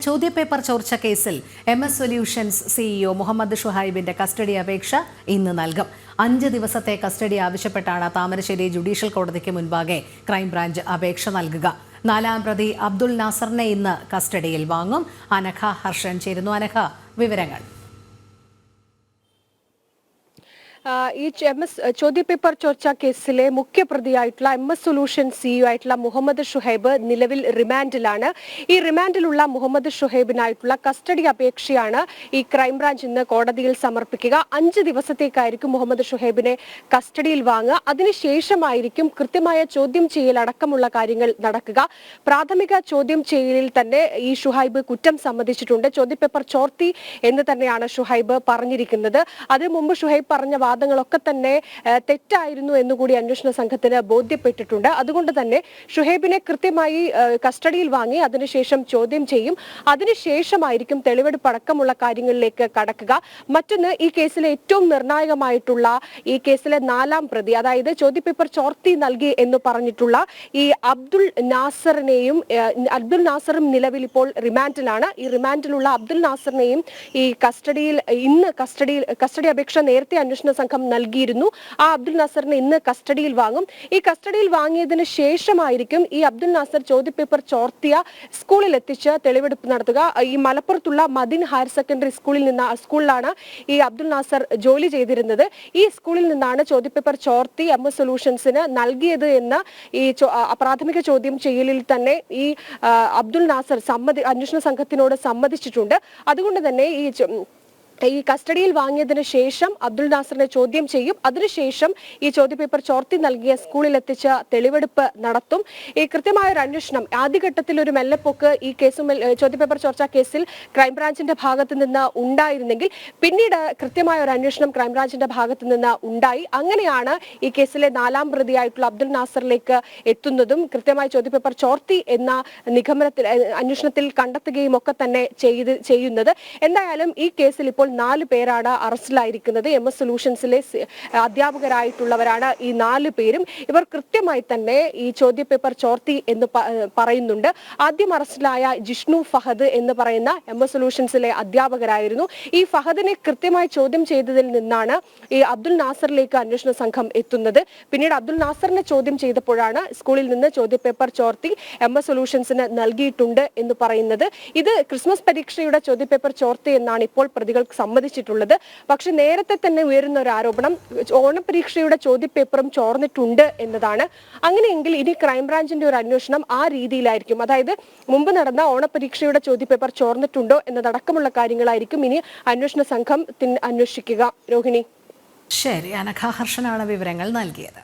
ചോദ്യപേപ്പർ ചോർച്ച കേസിൽ MS സൊല്യൂഷൻസ് CEO മുഹമ്മദ് ഷുഹൈബിന്റെ കസ്റ്റഡി അപേക്ഷ ഇന്ന് നൽകും. 5 ദിവസത്തെ കസ്റ്റഡി ആവശ്യപ്പെട്ടാണ് താമരശ്ശേരി ജുഡീഷ്യൽ കോടതിക്ക് മുൻപാകെ ക്രൈംബ്രാഞ്ച് അപേക്ഷ നൽകുക. 4ാം പ്രതി അബ്ദുൽ നാസറിനെ ഇന്ന് കസ്റ്റഡിയിൽ വാങ്ങും. അനഘ ഹർഷൻ ചേരുന്നു. അനഘ, വിവരങ്ങൾ. ഈ ചോദ്യപേപ്പർ ചോർച്ച കേസിലെ മുഖ്യപ്രതിയായിട്ടുള്ള MS സൊല്യൂഷൻസ് CEO ആയിട്ടുള്ള മുഹമ്മദ് ഷുഹൈബ് നിലവിൽ റിമാൻഡിലാണ്. ഈ റിമാൻഡിലുള്ള മുഹമ്മദ് ഷുഹൈബിനായിട്ടുള്ള കസ്റ്റഡി അപേക്ഷയാണ് ഈ ക്രൈംബ്രാഞ്ച് ഇന്ന് കോടതിയിൽ സമർപ്പിക്കുക. 5 ദിവസത്തേക്കായിരിക്കും മുഹമ്മദ് ഷുഹൈബിനെ കസ്റ്റഡിയിൽ വാങ്ങുക. അതിനുശേഷമായിരിക്കും കൃത്യമായ ചോദ്യം ചെയ്യൽ അടക്കമുള്ള കാര്യങ്ങൾ നടക്കുക. പ്രാഥമിക ചോദ്യം ചെയ്യലിൽ തന്നെ ഈ ഷുഹൈബ് കുറ്റം സമ്മതിച്ചിട്ടുണ്ട്. ചോദ്യപേപ്പർ ചോർത്തി എന്ന് തന്നെയാണ് ഷുഹൈബ് പറഞ്ഞിരിക്കുന്നത്. അതിനു മുമ്പ് ഷുഹൈബ് പറഞ്ഞ വാദങ്ങളൊക്കെ തന്നെ തെറ്റായിരുന്നു എന്നുകൂടി അന്വേഷണ സംഘത്തിന് ബോധ്യപ്പെട്ടിട്ടുണ്ട്. അതുകൊണ്ട് തന്നെ ഷുഹൈബിനെ കൃത്യമായി കസ്റ്റഡിയിൽ വാങ്ങി അതിനുശേഷം ചോദ്യം ചെയ്യും. അതിനുശേഷമായിരിക്കും തെളിവെടുപ്പ് അടക്കമുള്ള കാര്യങ്ങളിലേക്ക് കടക്കുക. മറ്റൊന്ന്, ഈ കേസിലെ ഏറ്റവും നിർണായകമായിട്ടുള്ള ഈ കേസിലെ 4ാം പ്രതി, അതായത് ചോദ്യപേപ്പർ ചോർത്തി നൽകി എന്ന് പറഞ്ഞിട്ടുള്ള ഈ അബ്ദുൽ നാസറും നിലവിൽ ഇപ്പോൾ റിമാൻഡിലാണ്. ഈ റിമാൻഡിലുള്ള അബ്ദുൽ നാസറിനെയും ഈ ഇന്ന് കസ്റ്റഡി അപേക്ഷ നേരത്തെ അന്വേഷണ സംഘം നൽകിയിരുന്നു. ആ അബ്ദുൽ നാസറിനെ ഇന്ന് കസ്റ്റഡിയിൽ വാങ്ങും. ഈ കസ്റ്റഡിയിൽ വാങ്ങിയതിന് ശേഷമായിരിക്കും ഈ അബ്ദുൽ നാസർ ചോദ്യപേപ്പർ ചോർത്തിയ സ്കൂളിൽ എത്തിച്ച് തെളിവെടുപ്പ് നടത്തുക. ഈ മലപ്പുറത്തുള്ള മദിൻ ഹയർ സെക്കൻഡറി സ്കൂളിലാണ് ഈ അബ്ദുൽ നാസർ ജോലി ചെയ്തിരുന്നത്. ഈ സ്കൂളിൽ നിന്നാണ് ചോദ്യപേപ്പർ ചോർത്തി MS സൊല്യൂഷൻസിന് നൽകിയത് എന്ന് ഈ പ്രാഥമിക ചോദ്യം ചെയ്യലിൽ തന്നെ ഈ അബ്ദുൽ നാസർ അന്വേഷണ സംഘത്തിനോട് സമ്മതിച്ചിട്ടുണ്ട്. അതുകൊണ്ട് തന്നെ ഈ കസ്റ്റഡിയിൽ വാങ്ങിയതിനു ശേഷം അബ്ദുൽ നാസറിനെ ചോദ്യം ചെയ്യും. അതിനുശേഷം ഈ ചോദ്യപേപ്പർ ചോർത്തി നൽകിയ സ്കൂളിൽ എത്തിച്ച തെളിവെടുപ്പ് നടത്തും. ഈ കൃത്യമായ ഒരു അന്വേഷണം ആദ്യഘട്ടത്തിൽ ഒരു മെല്ലെപ്പൊക്ക് ഈ ചോദ്യപേപ്പർ ചോർച്ച കേസിൽ ക്രൈംബ്രാഞ്ചിന്റെ ഭാഗത്ത് നിന്ന് ഉണ്ടായിരുന്നെങ്കിൽ പിന്നീട് കൃത്യമായ ഒരു അന്വേഷണം ക്രൈംബ്രാഞ്ചിന്റെ ഭാഗത്ത് നിന്ന് ഉണ്ടായി. അങ്ങനെയാണ് ഈ കേസിലെ 4ാം പ്രതിയായിട്ടുള്ള അബ്ദുൽ നാസറിലേക്ക് എത്തുന്നതും കൃത്യമായ ചോദ്യപേപ്പർ ചോർത്തി എന്ന നിഗമനത്തിൽ അന്വേഷണത്തിൽ കണ്ടെത്തുകയും ഒക്കെ തന്നെ ചെയ്യുന്നത്. എന്തായാലും ഈ കേസിൽ ഇപ്പോൾ 4 പേരാണ് അറസ്റ്റിലായിരിക്കുന്നത്. MS സൊല്യൂഷൻസിലെ അധ്യാപകരായിട്ടുള്ളവരാണ് ഈ 4 പേരും. ഇവർ കൃത്യമായി തന്നെ ഈ ചോദ്യപേപ്പർ ചോർത്തി എന്ന് പറയുന്നുണ്ട്. ആദ്യം അറസ്റ്റിലായ ജിഷ്ണു ഫഹദ് എന്ന് പറയുന്ന MS സൊല്യൂഷൻസിലെ അധ്യാപകരായിരുന്നു. ഈ ഫഹദിനെ കൃത്യമായി ചോദ്യം ചെയ്തതിൽ നിന്നാണ് ഈ അബ്ദുൽ നാസറിലേക്ക് അന്വേഷണ സംഘം എത്തുന്നത്. പിന്നീട് അബ്ദുൽ നാസറിനെ ചോദ്യം ചെയ്തപ്പോഴാണ് സ്കൂളിൽ നിന്ന് ചോദ്യപേപ്പർ ചോർത്തി MS സൊല്യൂഷൻസിന് നൽകിയിട്ടുണ്ട് എന്ന് പറയുന്നത്. ഇത് ക്രിസ്മസ് പരീക്ഷയുടെ ചോദ്യപേപ്പർ ചോർത്തി എന്നാണ് ഇപ്പോൾ പ്രതികൾ സമ്മതിച്ചിട്ടുള്ളത്. പക്ഷെ നേരത്തെ തന്നെ ഉയരുന്ന ഒരു ആരോപണം ഓണപരീക്ഷയുടെ ചോദ്യപേപ്പറും ചോർന്നിട്ടുണ്ട് എന്നതാണ്. അങ്ങനെയെങ്കിൽ ഇനി ക്രൈംബ്രാഞ്ചിന്റെ ഒരു അന്വേഷണം ആ രീതിയിലായിരിക്കും. അതായത് മുമ്പ് നടന്ന ഓണപരീക്ഷയുടെ ചോദ്യപേപ്പർ ചോർന്നിട്ടുണ്ടോ എന്നതടക്കമുള്ള കാര്യങ്ങളായിരിക്കും ഇനി അന്വേഷണ സംഘം അന്വേഷിക്കുക. രോഹിണി. ശരി, അനഘ ഹർഷനാണ് വിവരങ്ങൾ നൽകിയത്.